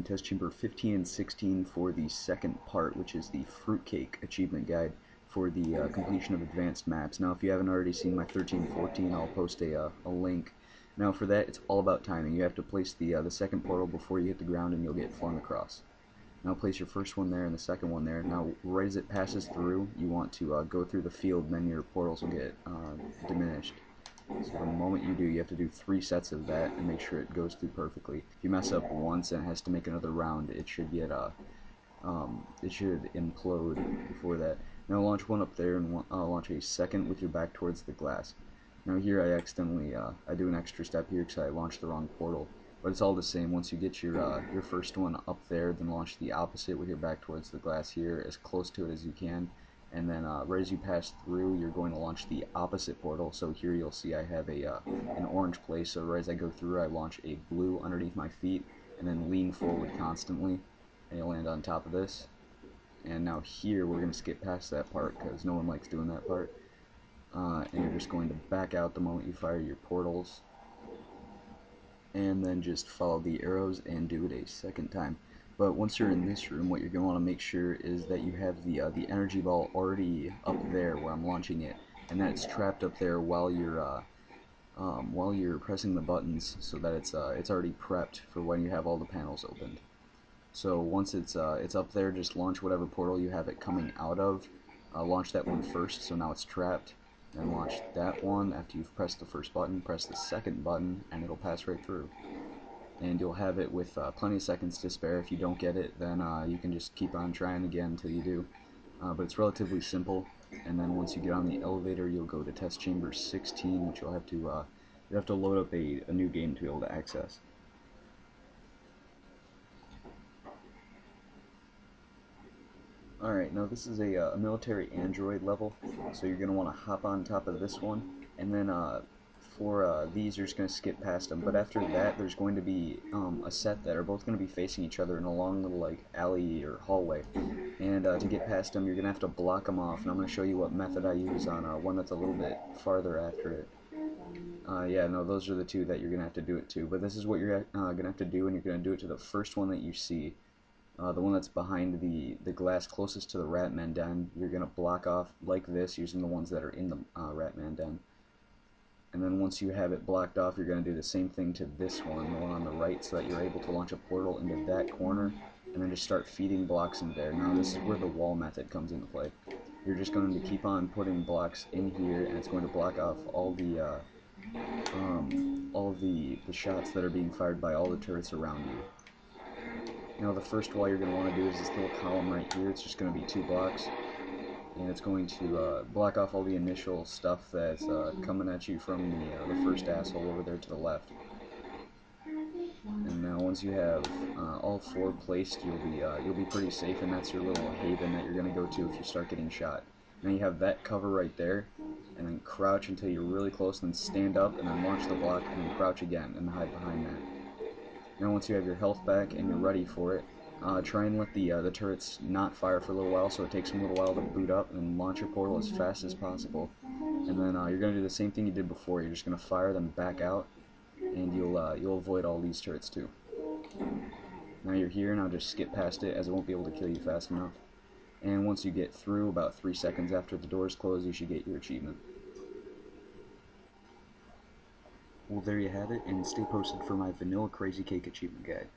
test chamber 15 and 16 for the second part, which is the Fruitcake achievement guide for the completion of advanced maps. Now, if you haven't already seen my 13 and 14, I'll post a link. Now, for that, it's all about timing. You have to place the second portal before you hit the ground, and you'll get flung across. Now, place your first one there and the second one there. Now, right as it passes through, you want to go through the field, and then your portals will get diminished. So the moment you do, you have to do 3 sets of that and make sure it goes through perfectly. If you mess up once and it has to make another round, it should get it should implode before that. Now launch one up there and launch a second with your back towards the glass. Now here I accidentally I do an extra step here because I launched the wrong portal, but it's all the same. Once you get your first one up there, then launch the opposite with your back towards the glass here, as close to it as you can. And then right as you pass through, you're going to launch the opposite portal. So here you'll see I have an orange place. So right as I go through, I launch a blue underneath my feet, and then lean forward constantly, and you'll land on top of this. And now here we're going to skip past that part because no one likes doing that part. And you're just going to back out the moment you fire your portals, and then just follow the arrows and do it a second time. But once you're in this room, what you're going to want to make sure is that you have the energy ball already up there where I'm launching it, and that it's trapped up there while you're pressing the buttons, so that it's already prepped for when you have all the panels opened. So once it's up there, just launch whatever portal you have it coming out of. Launch that one first, so now it's trapped. Then launch that one after you've pressed the first button. Press the second button, and it'll pass right through. And you'll have it with plenty of seconds to spare. If you don't get it, then you can just keep on trying again until you do. But it's relatively simple. And then once you get on the elevator, you'll go to test chamber 16, which you'll have to load up a new game to be able to access. Alright, now this is a military android level, so you're going to want to hop on top of this one, and then for these you're just going to skip past them. But after that, there's going to be a set that are both going to be facing each other in a long little like alley or hallway, and to get past them you're going to have to block them off, and I'm going to show you what method I use on one that's a little bit farther after it. Yeah, no, those are the two that you're going to have to do it to, but this is what you're going to have to do, and you're going to do it to the first one that you see. The one that's behind the glass closest to the Ratman den, you're going to block off like this using the ones that are in the Ratman den. And then once you have it blocked off, you're going to do the same thing to this one, the one on the right, so that you're able to launch a portal into that corner, and then just start feeding blocks in there. Now this is where the wall method comes into play. You're just going to keep on putting blocks in here, and it's going to block off all the shots that are being fired by all the turrets around you. Now the first wall you're going to want to do is this little column right here. It's just going to be 2 blocks, and it's going to block off all the initial stuff that's coming at you from the first asshole over there to the left. And now once you have all 4 placed, you'll be pretty safe, and that's your little haven that you're going to go to if you start getting shot. Now you have that cover right there, and then crouch until you're really close, and then stand up, and then launch the block, and then crouch again, and hide behind that. Now once you have your health back and you're ready for it, try and let the turrets not fire for a little while, so it takes them a little while to boot up, and then launch your portal as fast as possible. And then you're going to do the same thing you did before. You're just going to fire them back out, and you'll avoid all these turrets too. Now you're here, now just skip past it, as it won't be able to kill you fast enough. And once you get through, about 3 seconds after the doors close, you should get your achievement. Well, there you have it, and stay posted for my Vanilla Crazy Cake achievement guide.